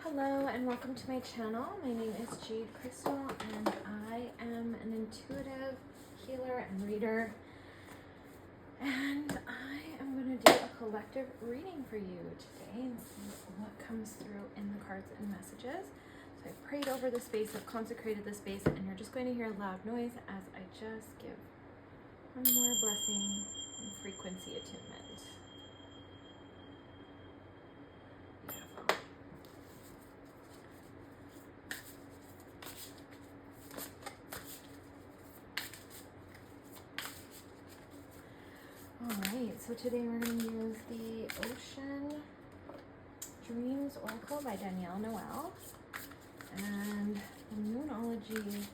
Hello and welcome to my channel. My name is Jade Crystal and I am an intuitive healer and reader, and I am going to do a collective reading for you today and see what comes through in the cards and messages. So I prayed over the space, I've consecrated the space, and you're just going to hear loud noise as I just give one more blessing and frequency attunement. Alright, so today we're going to use the Ocean Dreams Oracle by Danielle Noel and the Moonology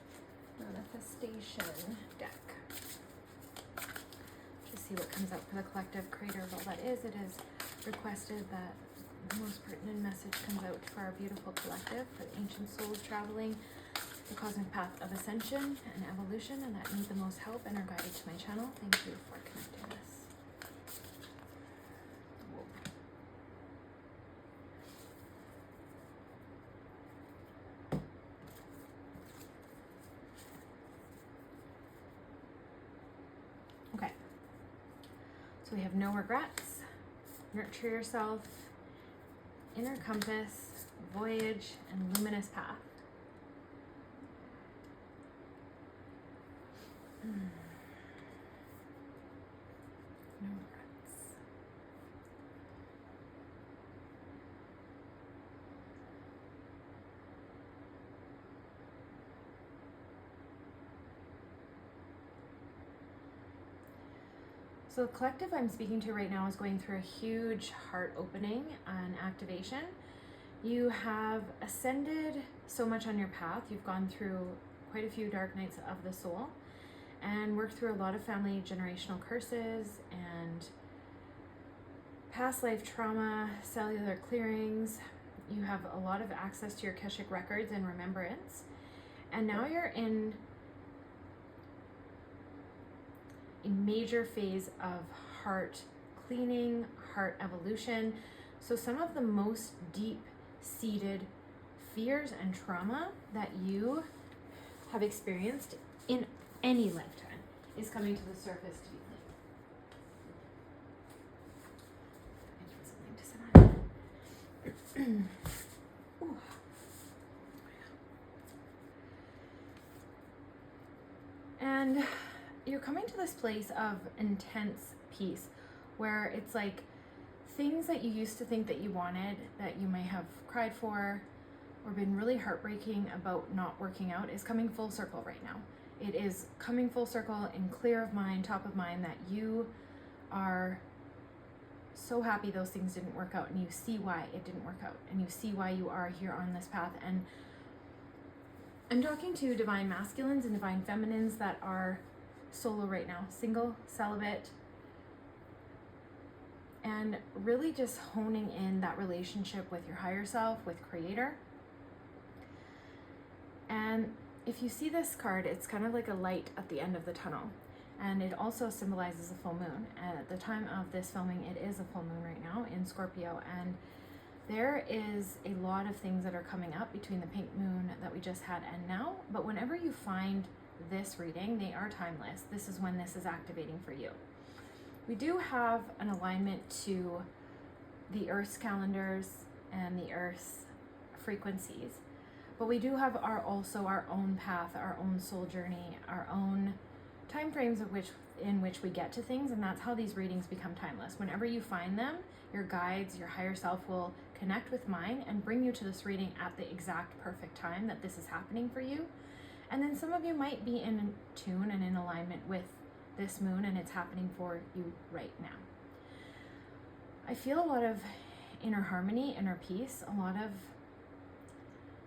Manifestation deck. Just see what comes out for the collective. Creator of all that is, it is requested that the most pertinent message comes out for our beautiful collective, for the ancient souls traveling the cosmic path of ascension and evolution and that need the most help and are guided to my channel. Thank you for connecting us. Okay, so we have no regrets, nurture yourself, inner compass, voyage, and luminous path. No regrets. So the collective I'm speaking to right now is going through a huge heart opening and activation. You have ascended so much on your path. You've gone through quite a few dark nights of the soul and worked through a lot of family generational curses and past life trauma, cellular clearings. You have a lot of access to your Akashic records and remembrance. And now you're in a major phase of heart cleaning, heart evolution. So some of the most deep-seated fears and trauma that you have experienced in any lifetime is coming to the surface to be cleaned. I need something to sit on. Ooh. And you're coming to this place of intense peace where it's like things that you used to think that you wanted, that you may have cried for or been really heartbreaking about not working out, is coming full circle right now. It is coming full circle and clear of mind, top of mind, that you are so happy those things didn't work out and you see why it didn't work out and you see why you are here on this path. And I'm talking to divine masculines and divine feminines that are solo right now, single, celibate, and really just honing in that relationship with your higher self, with Creator. And if you see this card, it's kind of like a light at the end of the tunnel, and it also symbolizes a full moon. At the time of this filming, it is a full moon right now in Scorpio, and there is a lot of things that are coming up between the pink moon that we just had and now. But whenever you find this reading, they are timeless. This is when this is activating for you. We do have an alignment to the Earth's calendars and the Earth's frequencies, but we do have also our own path, our own soul journey, our own time frames in which we get to things, and that's how these readings become timeless. Whenever you find them, your guides, your higher self will connect with mine and bring you to this reading at the exact perfect time that this is happening for you. And then some of you might be in tune and in alignment with this moon, and it's happening for you right now. I feel a lot of inner harmony, inner peace, a lot of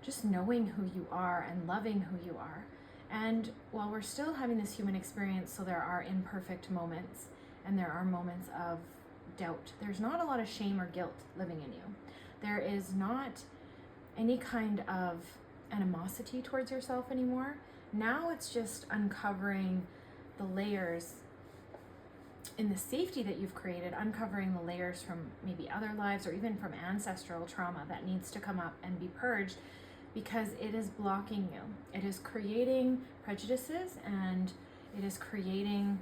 just knowing who you are and loving who you are. And while we're still having this human experience, so there are imperfect moments and there are moments of doubt, there's not a lot of shame or guilt living in you. There is not any kind of animosity towards yourself anymore. Now it's just uncovering the layers in the safety that you've created, uncovering the layers from maybe other lives or even from ancestral trauma that needs to come up and be purged, because it is blocking you. It is creating prejudices and it is creating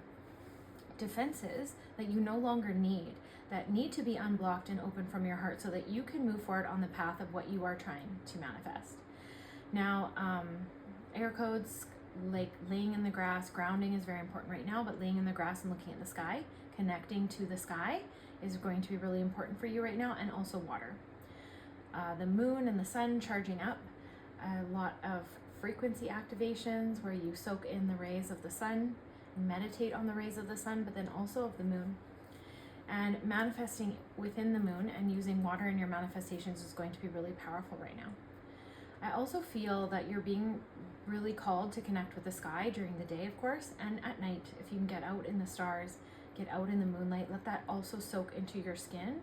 defenses that you no longer need, that need to be unblocked and open from your heart so that you can move forward on the path of what you are trying to manifest. Now, air codes, like laying in the grass, grounding is very important right now, but laying in the grass and looking at the sky, connecting to the sky is going to be really important for you right now, and also water. The moon and the sun charging up, a lot of frequency activations where you soak in the rays of the sun, meditate on the rays of the sun, but then also of the moon. And manifesting within the moon and using water in your manifestations is going to be really powerful right now. I also feel that you're being really called to connect with the sky during the day, of course, and at night. If you can get out in the stars, get out in the moonlight, let that also soak into your skin.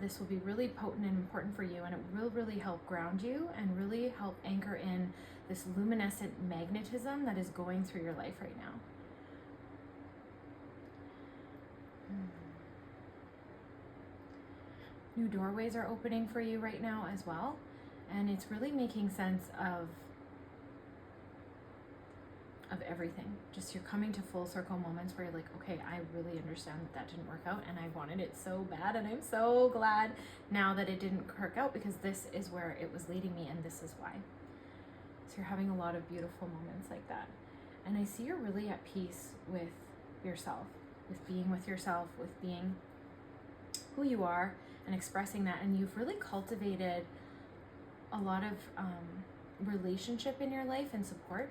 This will be really potent and important for you, and it will really help ground you and really help anchor in this luminescent magnetism that is going through your life right now. New doorways are opening for you right now as well, and it's really making sense of everything. Just you're coming to full circle moments where you're like, okay, I really understand that didn't work out and I wanted it so bad, and I'm so glad now that it didn't work out, because this is where it was leading me and this is why. So you're having a lot of beautiful moments like that. And I see you're really at peace with yourself, with being who you are and expressing that. And you've really cultivated a lot of relationship in your life and support,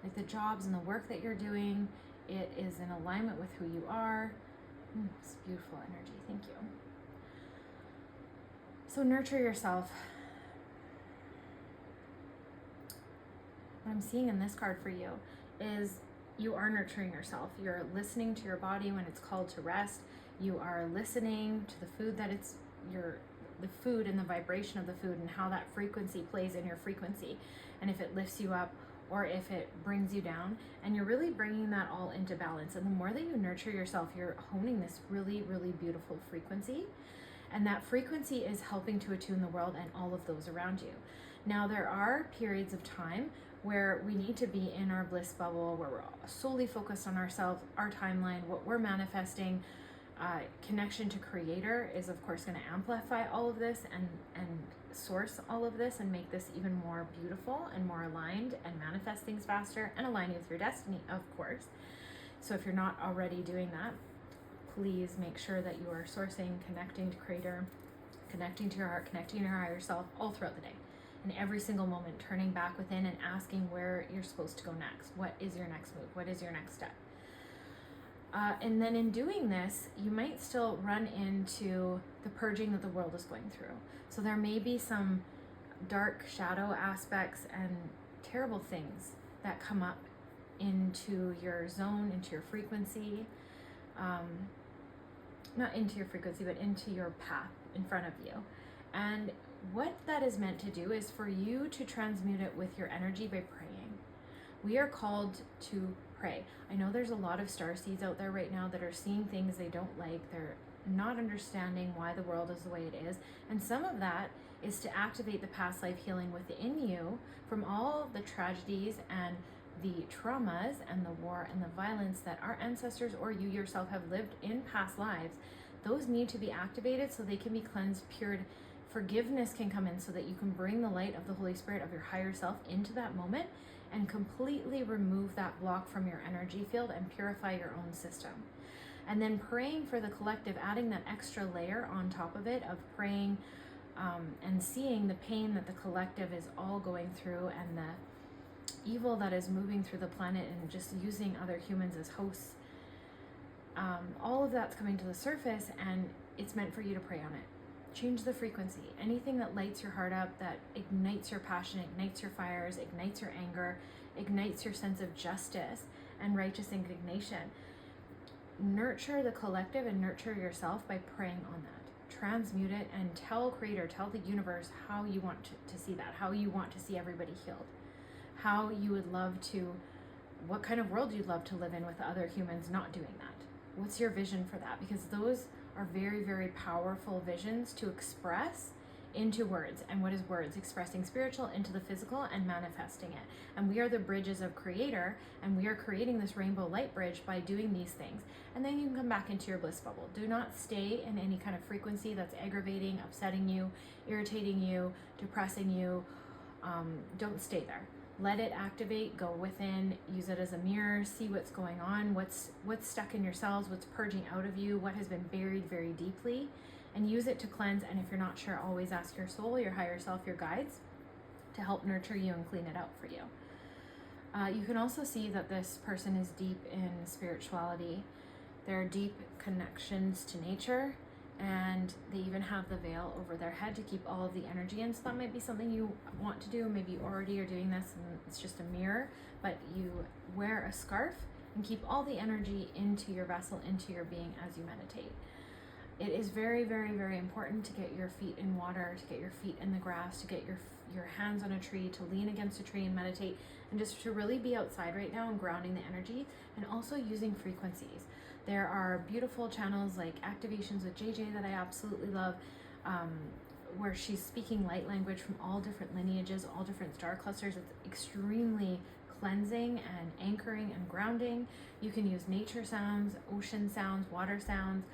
like the jobs and the work that you're doing. It is in alignment with who you are. It's beautiful energy. Thank you. So nurture yourself. What I'm seeing in this card for you is you are nurturing yourself. You're listening to your body when it's called to rest. You are listening to the food that the food and the vibration of the food and how that frequency plays in your frequency, and if it lifts you up or if it brings you down, and you're really bringing that all into balance. And the more that you nurture yourself, you're honing this really, really beautiful frequency, and that frequency is helping to attune the world and all of those around you. Now, there are periods of time where we need to be in our bliss bubble, where we're solely focused on ourselves, our timeline, what we're manifesting. Connection to creator is of course going to amplify all of this and source all of this and make this even more beautiful and more aligned and manifest things faster and align with your destiny, of course. So if you're not already doing that, please make sure that you are sourcing, connecting to creator, connecting to your heart, connecting to your higher self all throughout the day. And every single moment turning back within and asking where you're supposed to go next. What is your next move? What is your next step? And then in doing this, you might still run into the purging that the world is going through. So there may be some dark shadow aspects and terrible things that come up into your zone, into your frequency. Not into your frequency, but into your path in front of you. And what that is meant to do is for you to transmute it with your energy by praying. We are called to pray. I know there's a lot of starseeds out there right now that are seeing things they don't like. They're not understanding why the world is the way it is. And some of that is to activate the past life healing within you from all of the tragedies and the traumas and the war and the violence that our ancestors or you yourself have lived in past lives. Those need to be activated so they can be cleansed, pured. Forgiveness can come in so that you can bring the light of the Holy Spirit of your higher self into that moment and completely remove that block from your energy field and purify your own system. And then praying for the collective, adding that extra layer on top of it of praying and seeing the pain that the collective is all going through and the evil that is moving through the planet and just using other humans as hosts. All of that's coming to the surface, and it's meant for you to pray on it. Change the frequency. Anything that lights your heart up, that ignites your passion, ignites your fires, ignites your anger, ignites your sense of justice and righteous indignation. Nurture the collective and nurture yourself by praying on that. Transmute it and tell Creator, tell the universe how you want to see that, how you want to see everybody healed, how you would love to, what kind of world you'd love to live in with other humans not doing that. What's your vision for that? Because those are very, very powerful visions to express into words. And what is words? Expressing spiritual into the physical and manifesting it. And we are the bridges of Creator, and we are creating this rainbow light bridge by doing these things. And then you can come back into your bliss bubble. Do not stay in any kind of frequency that's aggravating, upsetting you, irritating you, depressing you. Don't stay there. Let it activate, go within, use it as a mirror, see what's going on, what's stuck in your cells, what's purging out of you, what has been buried very deeply, and use it to cleanse. And if you're not sure, always ask your soul, your higher self, your guides to help nurture you and clean it out for you. You can also see that this person is deep in spirituality. There are deep connections to nature, and they even have the veil over their head to keep all of the energy in. So that might be something you want to do. Maybe you already are doing this and it's just a mirror, but you wear a scarf and keep all the energy into your vessel, into your being as you meditate. It is very, very, very important to get your feet in water, to get your feet in the grass, to get your hands on a tree, to lean against a tree and meditate, and just to really be outside right now and grounding the energy, and also using frequencies. There are beautiful channels like Activations with JJ that I absolutely love, where she's speaking light language from all different lineages, all different star clusters. It's extremely cleansing and anchoring and grounding. You can use nature sounds, ocean sounds, water sounds,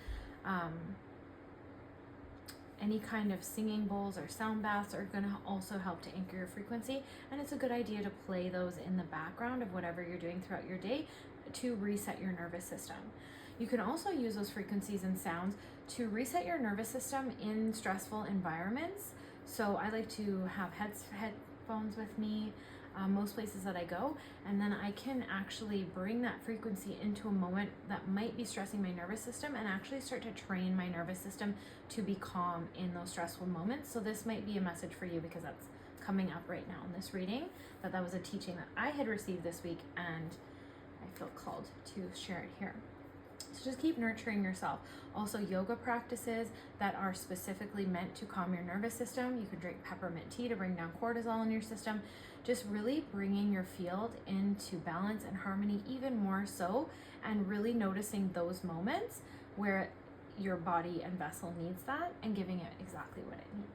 any kind of singing bowls or sound baths are going to also help to anchor your frequency. And it's a good idea to play those in the background of whatever you're doing throughout your day to reset your nervous system. You can also use those frequencies and sounds to reset your nervous system in stressful environments. So I like to have headphones with me most places that I go, and then I can actually bring that frequency into a moment that might be stressing my nervous system and actually start to train my nervous system to be calm in those stressful moments. So this might be a message for you, because that's coming up right now in this reading, that was a teaching that I had received this week, and I feel called to share it here. So just keep nurturing yourself. Also, yoga practices that are specifically meant to calm your nervous system. You can drink peppermint tea to bring down cortisol in your system. Just really bringing your field into balance and harmony even more so, and really noticing those moments where your body and vessel needs that and giving it exactly what it needs.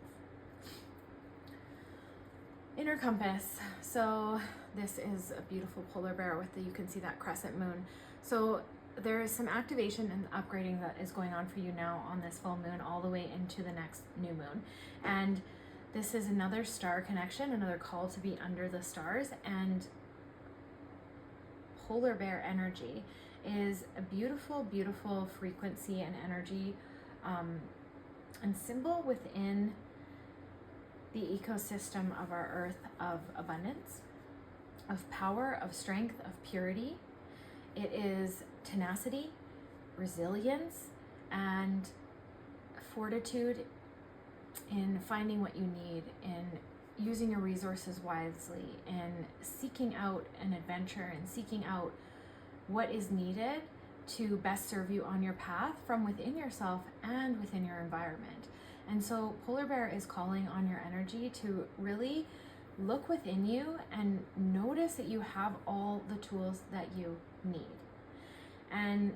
Inner compass. So this is a beautiful polar bear with you can see that crescent moon. So there is some activation and upgrading that is going on for you now on this full moon all the way into the next new moon. And this is another star connection, another call to be under the stars. And polar bear energy is a beautiful, beautiful frequency and energy and symbol within the ecosystem of our earth, of abundance, of power, of strength, of purity. It is tenacity, resilience, and fortitude in finding what you need, in using your resources wisely, in seeking out an adventure and seeking out what is needed to best serve you on your path from within yourself and within your environment. And so polar bear is calling on your energy to really look within you and notice that you have all the tools that you need. And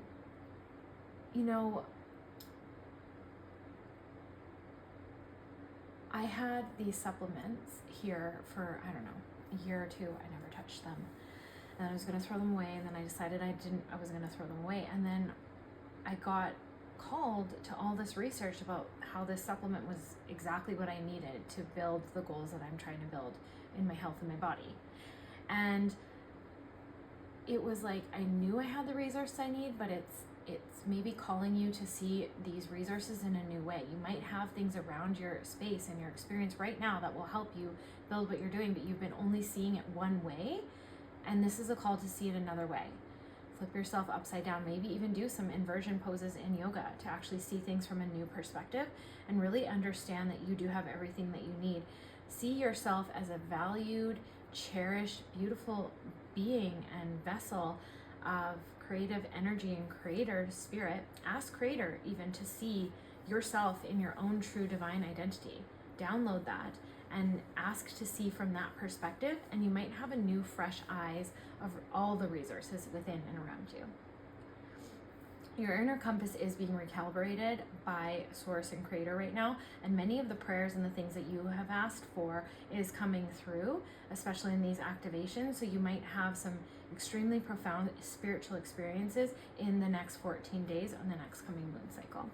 I had these supplements here for, I don't know, a year or two. I never touched them. And I was going to throw them away, and then I decided I was going to throw them away. And then I got called to all this research about how this supplement was exactly what I needed to build the goals that I'm trying to build in my health and my body. And it was like, I knew I had the resources I need, but it's maybe calling you to see these resources in a new way. You might have things around your space and your experience right now that will help you build what you're doing, but you've been only seeing it one way. And this is a call to see it another way. Flip yourself upside down, maybe even do some inversion poses in yoga to actually see things from a new perspective and really understand that you do have everything that you need. See yourself as a valued, cherished, beautiful being and vessel of creative energy and creator spirit. Ask creator even to see yourself in your own true divine identity. Download that and ask to see from that perspective, and you might have a new fresh eyes of all the resources within and around you. Your inner compass is being recalibrated by Source and Creator right now, and many of the prayers and the things that you have asked for is coming through, especially in these activations. So you might have some extremely profound spiritual experiences in the next 14 days on the next coming moon cycle.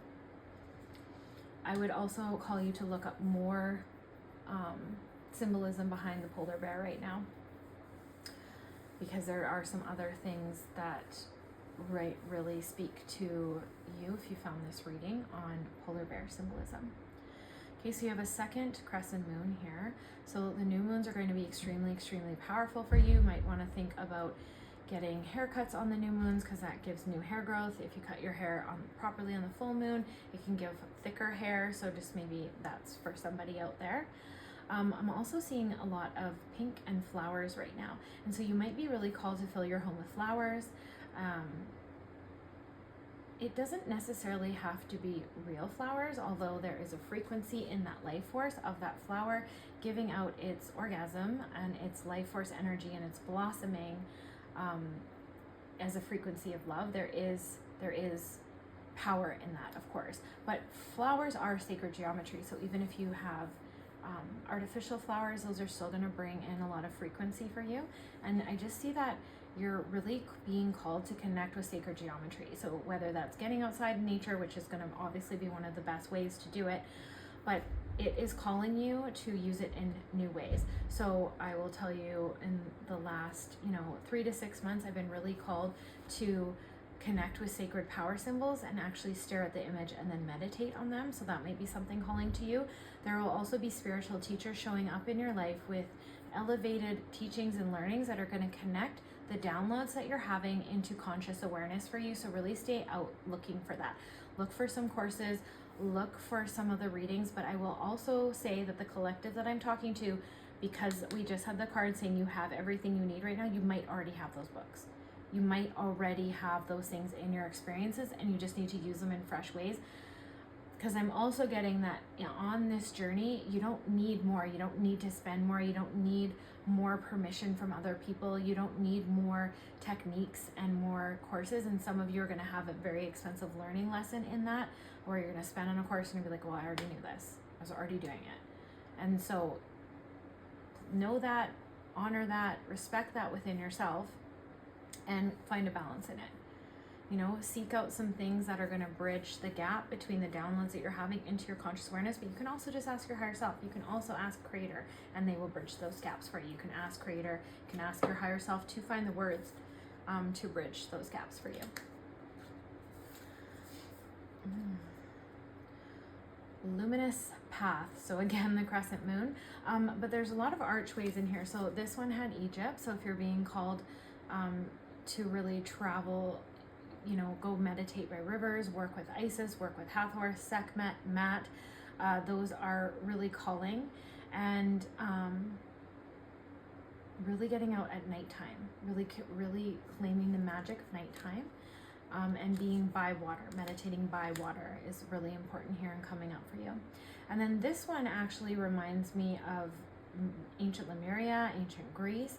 I would also call you to look up more symbolism behind the polar bear right now, because there are some other things that really speak to you if you found this reading on polar bear symbolism. Okay, so you have a second crescent moon here. So the new moons are going to be extremely, extremely powerful for you. You might want to think about getting haircuts on the new moons, because that gives new hair growth. If you cut your hair properly on the full moon, it can give thicker hair. So just maybe that's for somebody out there. I'm also seeing a lot of pink and flowers right now. And so you might be really called to fill your home with flowers. It doesn't necessarily have to be real flowers, although there is a frequency in that life force of that flower giving out its orgasm and its life force energy and its blossoming as a frequency of love. There is power in that, of course. But flowers are sacred geometry, so even if you have artificial flowers, those are still going to bring in a lot of frequency for you. And I just see that you're really being called to connect with sacred geometry. So whether that's getting outside in nature, which is going to obviously be one of the best ways to do it, but it is calling you to use it in new ways. So I will tell you, in the last 3 to 6 months, I've been really called to connect with sacred power symbols and actually stare at the image and then meditate on them. So that might be something calling to you. There will also be spiritual teachers showing up in your life with elevated teachings and learnings that are going to connect the downloads that you're having into conscious awareness for you. So really stay out looking for that. Look for some courses, look for some of the readings, but I will also say that the collective that I'm talking to, because we just had the card saying you have everything you need right now, you might already have those books. You might already have those things in your experiences, and you just need to use them in fresh ways. Because I'm also getting that on this journey, you don't need more. You don't need to spend more. You don't need more permission from other people. You don't need more techniques and more courses. And some of you are going to have a very expensive learning lesson in that, where you're going to spend on a course and be like, well, I already knew this. I was already doing it. And so know that, honor that, respect that within yourself, and find a balance in it. Seek out some things that are going to bridge the gap between the downloads that you're having into your conscious awareness. But you can also just ask your higher self. You can also ask Creator, and they will bridge those gaps for you. You can ask Creator, you can ask your higher self to find the words to bridge those gaps for you. Luminous path. So again, the crescent moon. But there's a lot of archways in here. So this one had Egypt. So if you're being called to really travel, go meditate by rivers, work with Isis, work with Hathor, Sekhmet, Mat. Those are really calling, and really getting out at nighttime, really claiming the magic of nighttime, and being by water, meditating by water is really important here and coming up for you. And then this one actually reminds me of ancient Lemuria, ancient Greece.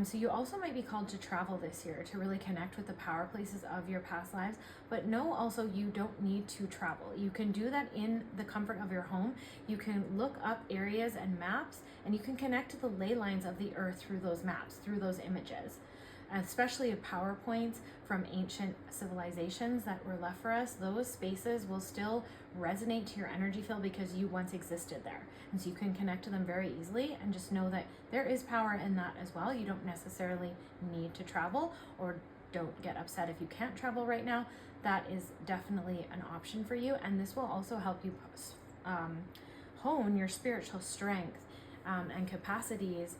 So you also might be called to travel this year to really connect with the power places of your past lives. But know also you don't need to travel. You can do that in the comfort of your home. You can look up areas and maps, and you can connect to the ley lines of the earth through those maps, through those images. Especially of PowerPoints from ancient civilizations that were left for us, those spaces will still resonate to your energy field because you once existed there. And so you can connect to them very easily, and just know that there is power in that as well. You don't necessarily need to travel, or don't get upset if you can't travel right now. That is definitely an option for you, and this will also help you hone your spiritual strength and capacities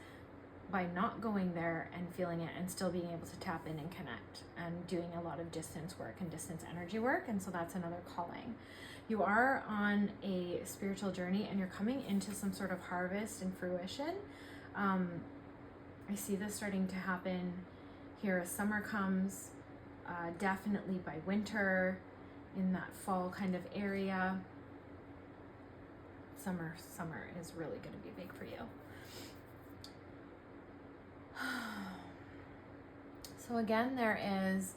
by not going there and feeling it, and still being able to tap in and connect, and doing a lot of distance work and distance energy work. And so that's another calling. You are on a spiritual journey, and you're coming into some sort of harvest and fruition. I see this starting to happen here as summer comes, definitely by winter, in that fall kind of area. Summer is really going to be big for you. So again, there is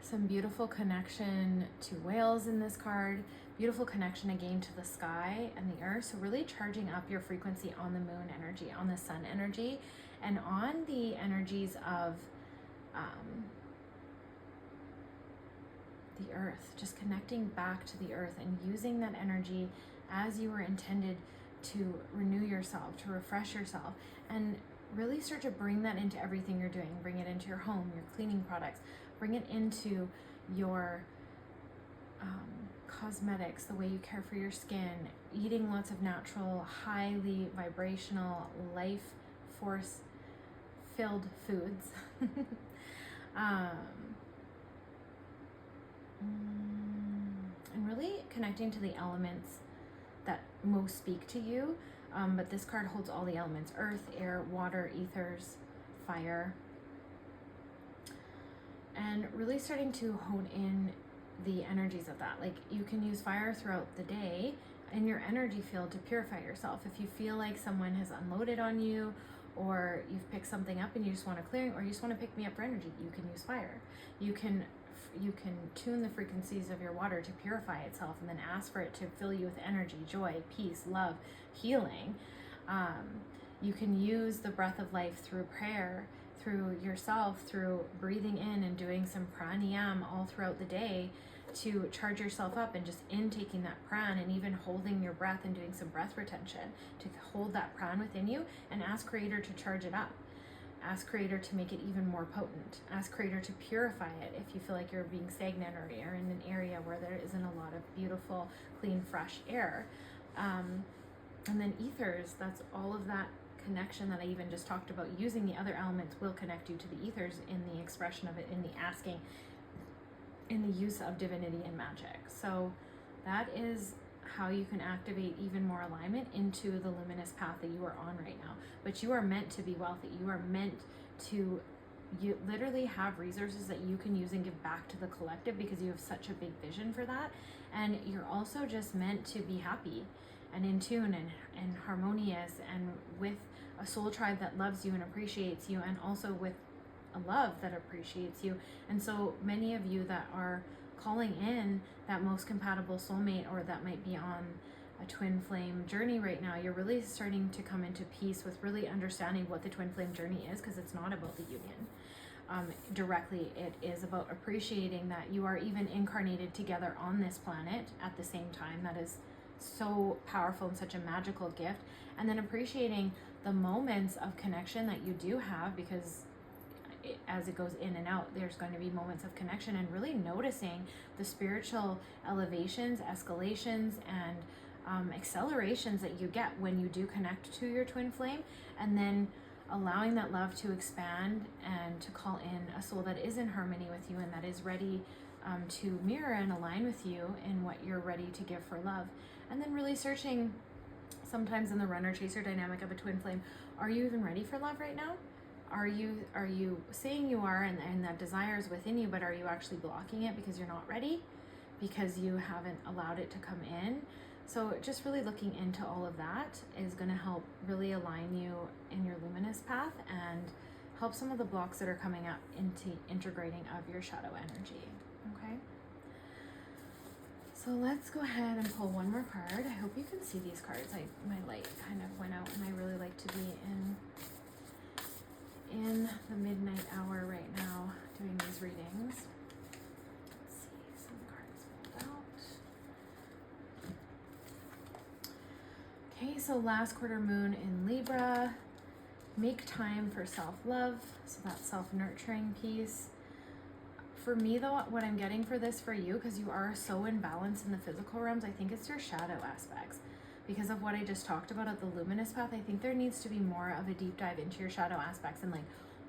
Some beautiful connection to whales in this card. Beautiful connection again to the sky and the earth. So really charging up your frequency on the moon energy, on the sun energy, and on the energies of the earth. Just connecting back to the earth and using that energy as you were intended to renew yourself, to refresh yourself, and really start to bring that into everything you're doing. Bring it into your home, your cleaning products, bring it into your cosmetics, the way you care for your skin, eating lots of natural, highly vibrational, life force filled foods. And really connecting to the elements that most speak to you. But this card holds all the elements: earth, air, water, ethers, fire. And really starting to hone in the energies of that. Like, you can use fire throughout the day in your energy field to purify yourself. If you feel like someone has unloaded on you, or you've picked something up and you just want a clearing, or you just want to pick me up for energy, you can use fire. You can tune the frequencies of your water to purify itself, and then ask for it to fill you with energy, joy, peace, love, healing. You can use the breath of life through prayer, through yourself, through breathing in and doing some pranayama all throughout the day to charge yourself up, and just intaking that pran, and even holding your breath and doing some breath retention to hold that pran within you, and ask Creator to charge it up. Ask Creator to make it even more potent. Ask Creator to purify it if you feel like you're being stagnant, or you're in an area where there isn't a lot of beautiful, clean, fresh air. And then ethers, that's all of that connection that I even just talked about. Using the other elements will connect you to the ethers in the expression of it, in the asking, in the use of divinity and magic. So that is how you can activate even more alignment into the luminous path that you are on right now. But you are meant to be wealthy. You are meant to literally have resources that you can use and give back to the collective, because you have such a big vision for that. And you're also just meant to be happy and in tune and harmonious, and with a soul tribe that loves you and appreciates you, and also with a love that appreciates you. And so many of you that are calling in that most compatible soulmate, or that might be on a twin flame journey right now, you're really starting to come into peace with really understanding what the twin flame journey is, because it's not about the union directly. It is about appreciating that you are even incarnated together on this planet at the same time. That is so powerful and such a magical gift. And then appreciating the moments of connection that you do have, because as it goes in and out, there's going to be moments of connection, and really noticing the spiritual elevations, escalations, and accelerations that you get when you do connect to your twin flame, and then allowing that love to expand and to call in a soul that is in harmony with you, and that is ready to mirror and align with you in what you're ready to give for love. And then really searching, sometimes in the runner-chaser dynamic of a twin flame, are you even ready for love right now? Are you saying you are, and that desire is within you, but are you actually blocking it because you're not ready, because you haven't allowed it to come in? So just really looking into all of that is going to help really align you in your luminous path, and help some of the blocks that are coming up into integrating of your shadow energy. Okay, so let's go ahead and pull one more card. I hope you can see these cards. My light kind of went out, and I really like to be in the midnight hour right now doing these readings. Let's see, some cards pulled out. Okay, so last quarter moon in Libra. Make time for self-love, so that self-nurturing piece. For me though, what I'm getting for this for you, because you are so in balance in the physical realms, I think it's your shadow aspects. Because of what I just talked about at the luminous path, I think there needs to be more of a deep dive into your shadow aspects, and like,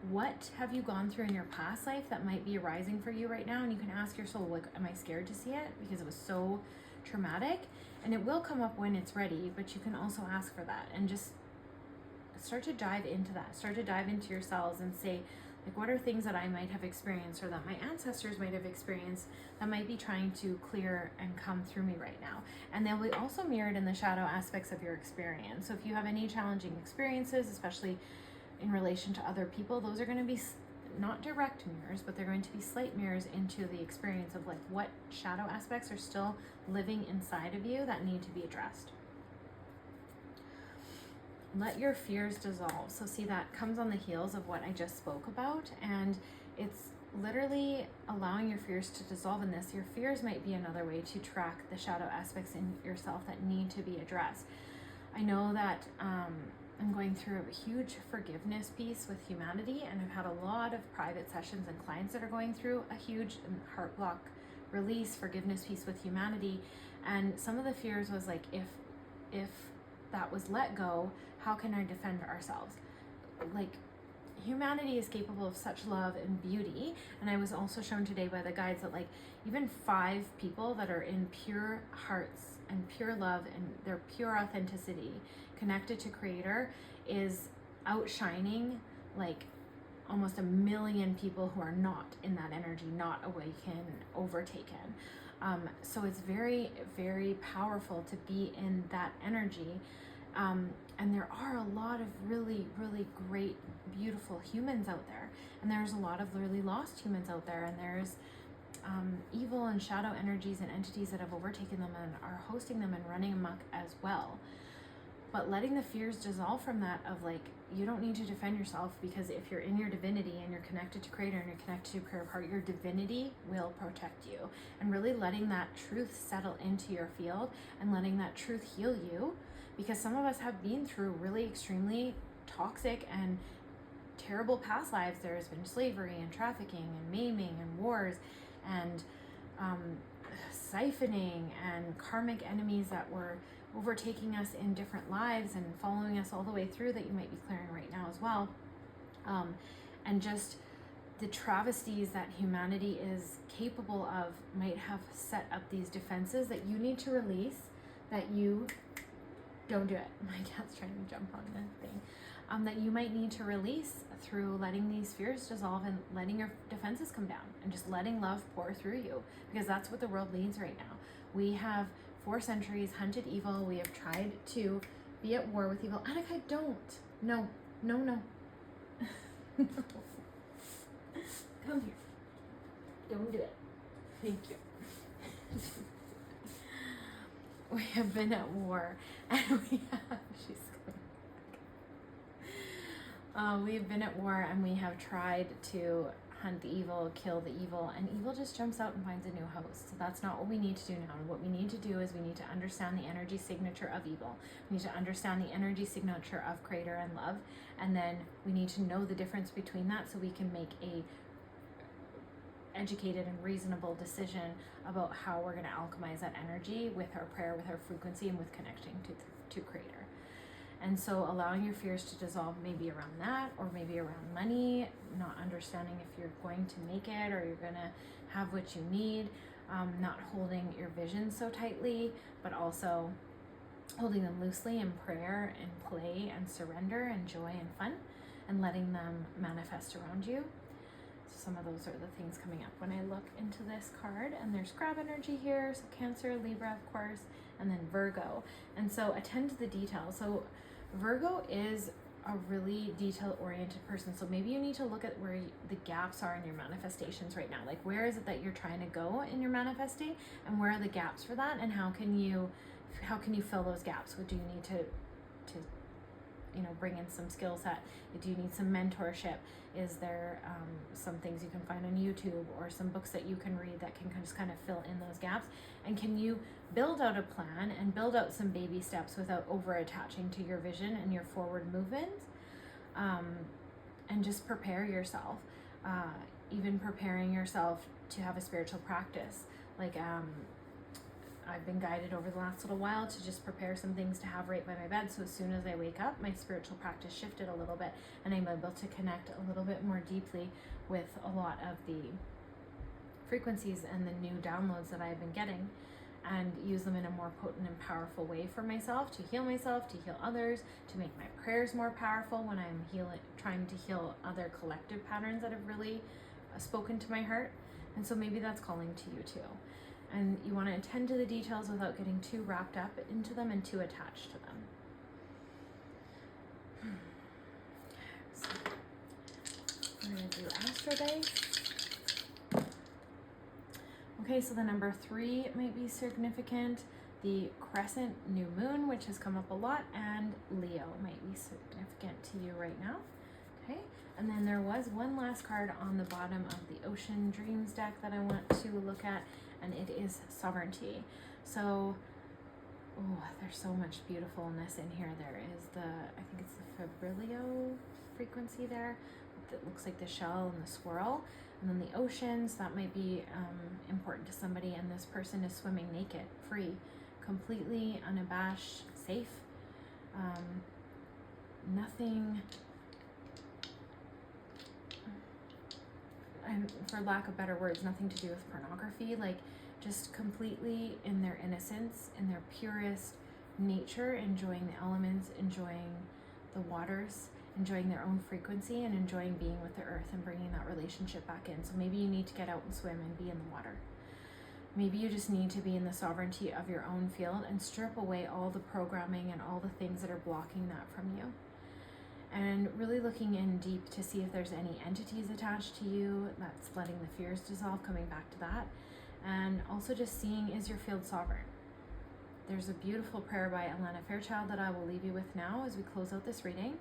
what have you gone through in your past life that might be arising for you right now? And you can ask your soul, like, am I scared to see it because it was so traumatic? And it will come up when it's ready, but you can also ask for that, and just start to dive into that. Start to dive into your cells and say, like, what are things that I might have experienced, or that my ancestors might have experienced, that might be trying to clear and come through me right now? And they'll be also mirrored in the shadow aspects of your experience. So if you have any challenging experiences, especially in relation to other people, those are going to be not direct mirrors, but they're going to be slight mirrors into the experience of like what shadow aspects are still living inside of you that need to be addressed. Let your fears dissolve. So see, that comes on the heels of what I just spoke about, and it's literally allowing your fears to dissolve in this. Your fears might be another way to track the shadow aspects in yourself that need to be addressed. I know that I'm going through a huge forgiveness piece with humanity, and I've had a lot of private sessions and clients that are going through a huge heart block release forgiveness piece with humanity. And some of the fears was like, if that was let go, how can I defend ourselves? Like, humanity is capable of such love and beauty. And I was also shown today by the guides that like even 5 people that are in pure hearts and pure love and their pure authenticity connected to Creator is outshining like almost 1 million people who are not in that energy, not awakened, overtaken. So it's very, very powerful to be in that energy. And there are a lot of really, really great, beautiful humans out there. And there's a lot of really lost humans out there. And there's evil and shadow energies and entities that have overtaken them and are hosting them and running amok as well. But letting the fears dissolve from that of like, you don't need to defend yourself, because if you're in your divinity and you're connected to Creator and you're connected to Prayer Heart, your divinity will protect you. And really letting that truth settle into your field and letting that truth heal you. Because some of us have been through really extremely toxic and terrible past lives. There has been slavery and trafficking and maiming and wars and siphoning and karmic enemies that were overtaking us in different lives and following us all the way through that you might be clearing right now as well. And just the travesties that humanity is capable of might have set up these defenses that you need to release, that you don't do it. My cat's trying to jump on the thing. That you might need to release through letting these fears dissolve and letting your defenses come down and just letting love pour through you, because that's what the world needs right now. We have for centuries hunted evil. We have tried to be at war with evil. Annika, don't. No. No. Come here. Don't do it. Thank you. We have been at war, and we've been at war, and we have tried to hunt the evil, kill the evil, and evil just jumps out and finds a new host. So that's not what we need to do now. What we need to do is we need to understand the energy signature of evil. We need to understand the energy signature of Creator and love, and then we need to know the difference between that so we can make a educated and reasonable decision about how we're going to alchemize that energy with our prayer, with our frequency, and with connecting to Creator. And so allowing your fears to dissolve maybe around that, or maybe around money, not understanding if you're going to make it or you're going to have what you need, not holding your vision so tightly, but also holding them loosely in prayer and play and surrender and joy and fun, and letting them manifest around you. So some of those are the things coming up when I look into this card. And there's crab energy here, so Cancer, Libra, of course, and then Virgo. And so attend to the details. So Virgo is a really detail-oriented person. So maybe you need to look at where the gaps are in your manifestations right now. Like, where is it that you're trying to go in your manifesting, and where are the gaps for that, and how can you fill those gaps? Do you need to bring in some skill set? Do you need some mentorship? Is there some things you can find on YouTube or some books that you can read that can just kind of fill in those gaps? And can you build out a plan and build out some baby steps without over attaching to your vision and your forward movement? And just prepare yourself, even preparing yourself to have a spiritual practice. Like, I've been guided over the last little while to just prepare some things to have right by my bed. So as soon as I wake up, my spiritual practice shifted a little bit, and I'm able to connect a little bit more deeply with a lot of the frequencies and the new downloads that I've been getting, and use them in a more potent and powerful way for myself, to heal others, to make my prayers more powerful when I'm trying to heal other collective patterns that have really spoken to my heart. And so maybe that's calling to you too. And you want to attend to the details without getting too wrapped up into them and too attached to them. So, We're going to do Astro Dice. Okay, so the number 3 might be significant. The crescent new moon, which has come up a lot, and Leo might be significant to you right now. Okay, and then there was one last card on the bottom of the Ocean Dreams deck that I want to look at, and it is Sovereignty. So, oh, there's so much beautifulness in here. There is I think it's the Fabrilio frequency there. That looks like the shell and the swirl. And then the oceans, that might be important to somebody, and this person is swimming naked, free, completely unabashed, safe. Nothing, and for lack of better words, nothing to do with pornography, like just completely in their innocence, in their purest nature, enjoying the elements, enjoying the waters, enjoying their own frequency, and enjoying being with the earth and bringing that relationship back in. So maybe you need to get out and swim and be in the water. Maybe you just need to be in the sovereignty of your own field and strip away all the programming and all the things that are blocking that from you. And really looking in deep to see if there's any entities attached to you. That's letting the fears dissolve, coming back to that. And also just seeing, is your field sovereign? There's a beautiful prayer by Alana Fairchild that I will leave you with now as we close out this reading.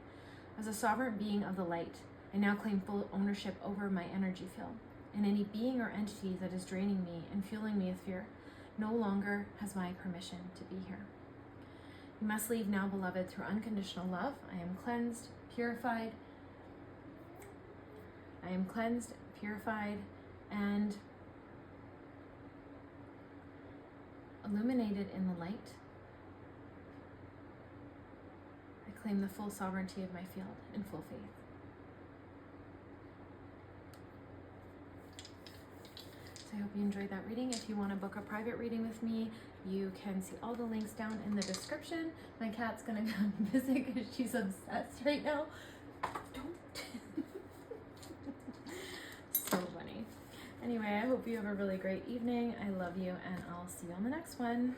As a sovereign being of the light, I now claim full ownership over my energy field, and any being or entity that is draining me and fueling me with fear no longer has my permission to be here. You must leave now, beloved, through unconditional love. I am cleansed, purified. I am cleansed, purified, and illuminated in the light. I claim the full sovereignty of my field in full faith. So I hope you enjoyed that reading. If you want to book a private reading with me, you can see all the links down in the description. My cat's gonna come visit because she's obsessed right now. Don't. So funny. Anyway, I hope you have a really great evening. I love you, and I'll see you on the next one.